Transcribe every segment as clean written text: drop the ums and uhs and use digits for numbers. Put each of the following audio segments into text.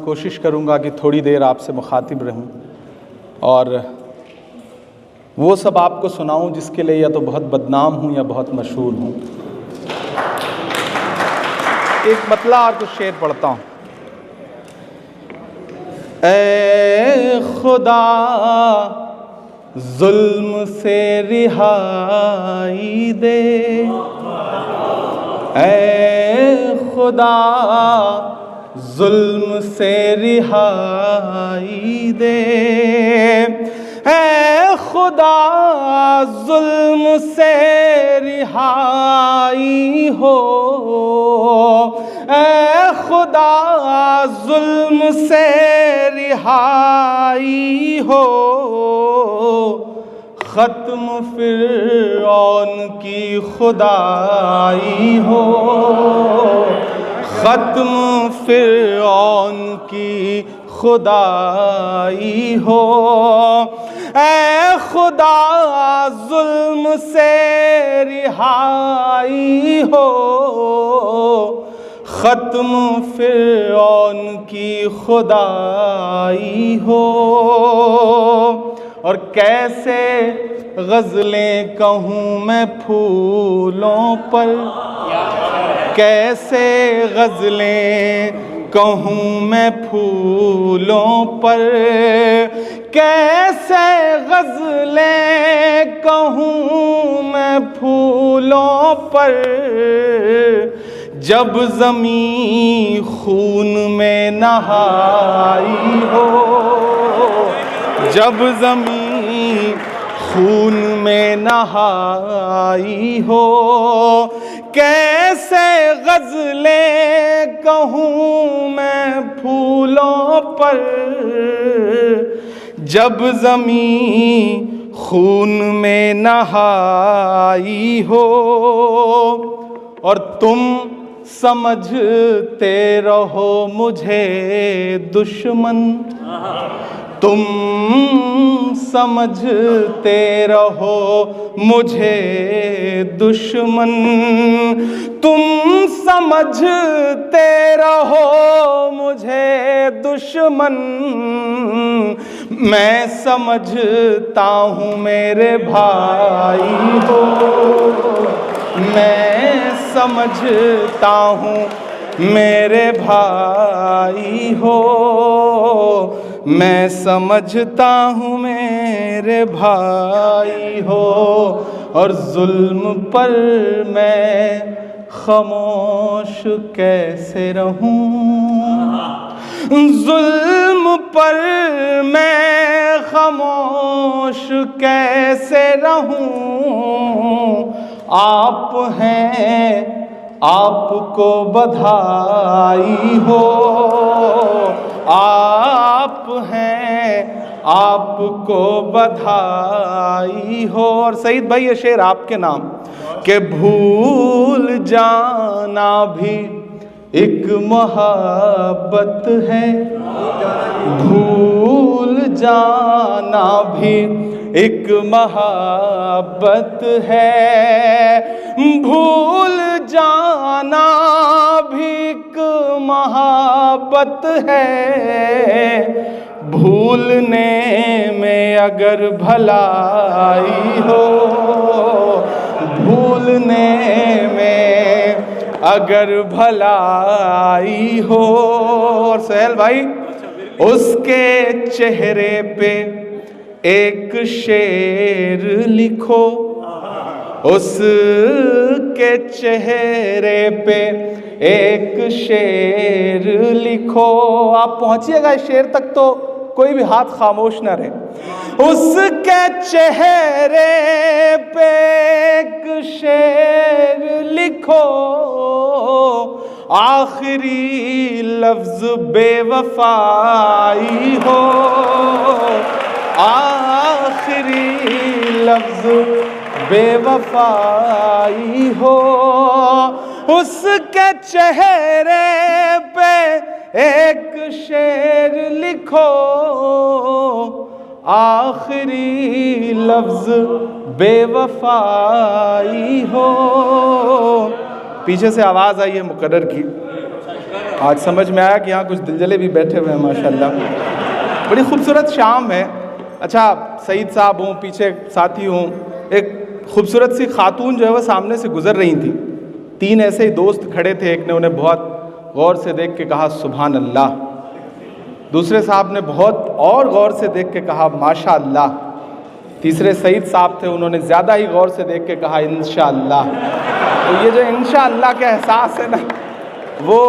कोशिश करूँगा कि थोड़ी देर आपसे मुखातिब रहूँ और वो सब आपको सुनाऊँ जिसके लिए या तो बहुत बदनाम हूँ या बहुत मशहूर हूँ। एक मतला और कुछ शेर पढ़ता हूँ। ऐ खुदा जुल्म से रिहाई दे, ऐ खुदा जुल्म से रिहाई दे, ऐ खुदा जुल्म से रिहाई हो, ऐ खुदा जुल्म से रिहाई हो, ख़त्म फ़िरऔन की खुदाई हो, ख़त्म फ़िरऔन की खुदाई हो, ऐ खुदा जुल्म से रिहाई हो, ख़त्म फ़िरऔन की खुदाई हो। और कैसे गज़लें कहूँ मैं फूलों पर, कैसे गज़लें कहूँ मैं फूलों पर, कैसे गज़लें कहूँ मैं फूलों पर, जब ज़मीं खून में नहाई हो, जब ज़मीं खून में नहाई हो, कैसे गज़लें कहूँ मैं फूलों पर, जब ज़मीं खून में नहाई हो। और तुम समझते रहो मुझे दुश्मन, तुम समझते रहो मुझे दुश्मन, तुम समझते रहो मुझे दुश्मन, मैं समझता हूँ मेरे भाई हो, मैं समझता हूँ मेरे भाई हो, मैं समझता हूँ मेरे भाई हो। और जुल्म पर मैं खामोश कैसे रहूं, जुल्म पर मैं खामोश कैसे रहूं, आप हैं आपको बधाई हो, आप हैं आपको बधाई हो। और सईद भाई ये शेर आपके नाम के भूल जाना भी एक मोहब्बत है, भूल जाना भी एक मोहब्बत है, भूल जाना भी एक मोहब्बत है, भूलने में अगर भलाई हो, भूलने में अगर भलाई हो। और सहल भाई उसके चेहरे पे एक शेर लिखो, उसके चेहरे पे एक शेर लिखो। आप पहुंचिएगा इस शेर तक तो कोई भी हाथ खामोश ना रहे। उसके चेहरे पे एक शेर लिखो, आखिरी लफ्ज बेवफाई हो, आखिरी लफ्ज बेवफाई हो। उसके चेहरे पे एक शेर लिखो, आखिरी लफ्ज बेवफाई हो। पीछे से आवाज आई है मुकर्रर की। आज समझ में आया कि यहाँ कुछ दिलजले भी बैठे हुए हैं माशाल्लाह। बड़ी खूबसूरत शाम है। अच्छा, सईद साहब हों, पीछे साथी हों, एक खूबसूरत सी खातून जो है वो सामने से गुजर रही थी। 3 ऐसे ही दोस्त खड़े थे, एक ने उन्हें बहुत गौर से देख के कहा सुभान अल्लाह, दूसरे साहब ने बहुत और गौर से देख के कहा माशा अल्लाह, तीसरे सईद साहब थे, उन्होंने ज़्यादा ही गौर से देख के कहा इंशाअल्लाह। तो ये जो इंशाअल्लाह का एहसास है ना, वो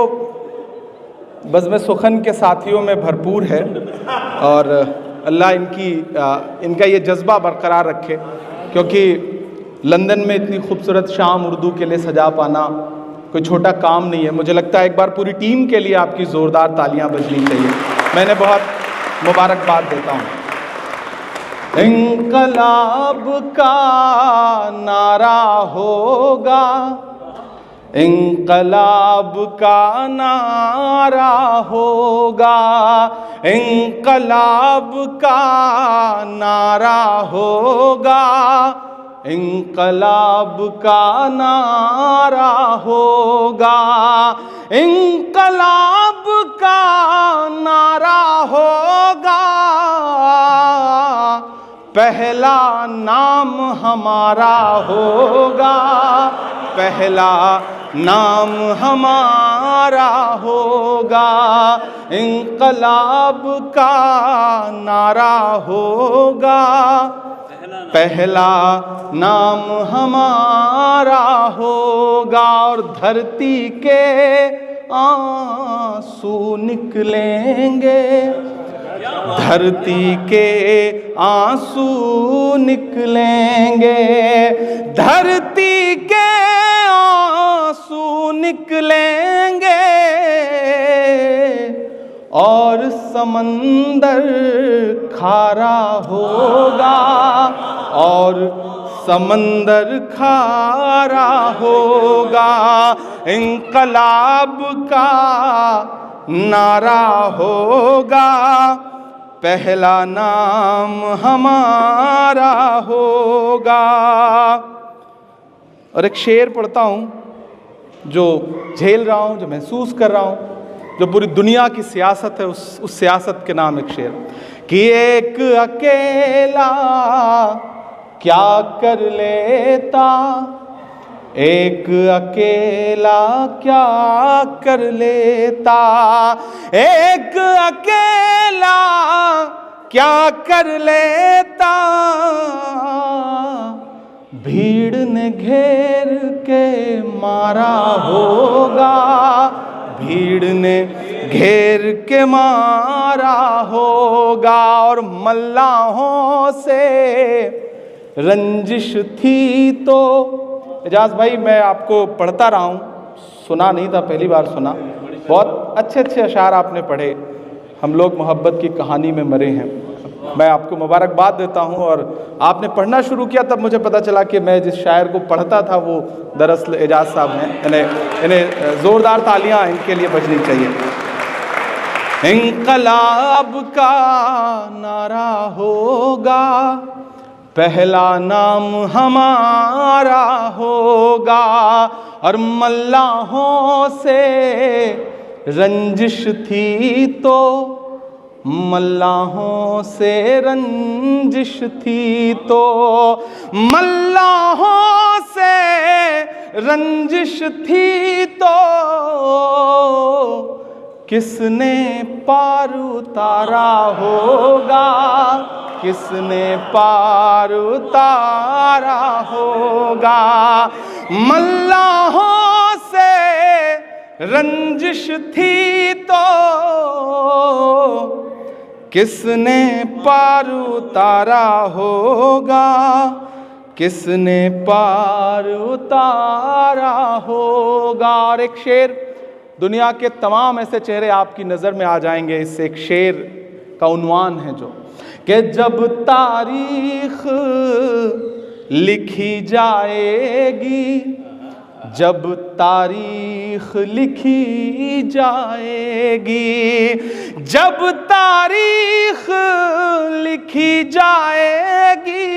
बज़्म सुखन के साथियों में भरपूर है। और अल्लाह इनका ये जज्बा बरकरार रखे, क्योंकि लंदन में इतनी खूबसूरत शाम उर्दू के लिए सजा पाना कोई छोटा काम नहीं है। मुझे लगता है एक बार पूरी टीम के लिए आपकी ज़ोरदार तालियां बजनी चाहिए। मैंने बहुत मुबारकबाद देता हूँ। इंकलाब का नारा होगा, इंकलाब का नारा होगा, इंकलाब का नारा होगा, इंकलाब का नारा होगा, इंकलाब का नारा होगा, पहला नाम हमारा होगा, पहला नाम हमारा होगा, इंकलाब का नारा होगा, पहला नाम हमारा होगा। और धरती के आंसू निकलेंगे, धरती के आंसू निकलेंगे, धरती के आंसू निकलेंगे, और समंदर खारा होगा, और समंदर खारा होगा, इंकलाब का नारा होगा, पहला नाम हमारा होगा। और एक शेर पढ़ता हूँ जो झेल रहा हूँ, जो महसूस कर रहा हूँ, जो पूरी दुनिया की सियासत है, उस सियासत के नाम एक शेर कि एक अकेला क्या कर लेता, एक अकेला क्या कर लेता, एक अकेला क्या कर लेता, भीड़ ने घेर के मारा होगा, भीड़ ने घेर के मारा होगा। और मल्लाहों से रंजिश थी तो, एजाज भाई मैं आपको पढ़ता रहा हूँ, सुना नहीं था, पहली बार सुना। बहुत अच्छे अच्छे अशार आपने पढ़े, हम लोग मोहब्बत की कहानी में मरे हैं। मैं आपको मुबारकबाद देता हूँ। और आपने पढ़ना शुरू किया तब मुझे पता चला कि मैं जिस शायर को पढ़ता था वो दरअसल एजाज साहब हैं। इन्हें ज़ोरदार तालियां इनके लिए बजनी चाहिए। इंकलाब का नारा होगा, पहला नाम हमारा होगा, और मल्लाहों से रंजिश थी तो, मल्लाहों से रंजिश थी तो, मल्लाहों से रंजिश थी तो, किसने पार उतारा होगा, किसने पार उतारा होगा। मल्लाहों से रंजिश थी तो, किसने पार उतारा होगा, किसने पार उतारा होगा। और एक शेर, दुनिया के तमाम ऐसे चेहरे आपकी नज़र में आ जाएंगे, इससे एक शेर का उन्वान है जो कि जब तारीख लिखी जाएगी, जब तारीख लिखी जाएगी, जब तारीख लिखी जाएगी,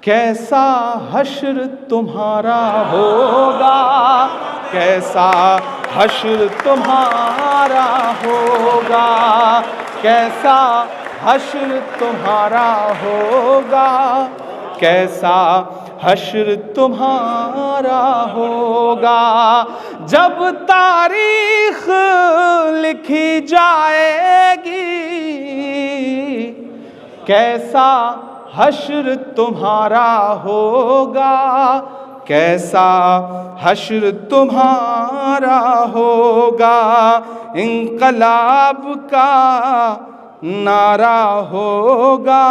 कैसा हश्र तुम्हारा होगा, कैसा हश्र तुम्हारा होगा, कैसा हश्र तुम्हारा होगा, कैसा हश्र तुम्हारा होगा। जब तारीख लिखी जाएगी, कैसा हश्र तुम्हारा होगा, कैसा हश्र तुम्हारा होगा। इंकलाब का नारा होगा।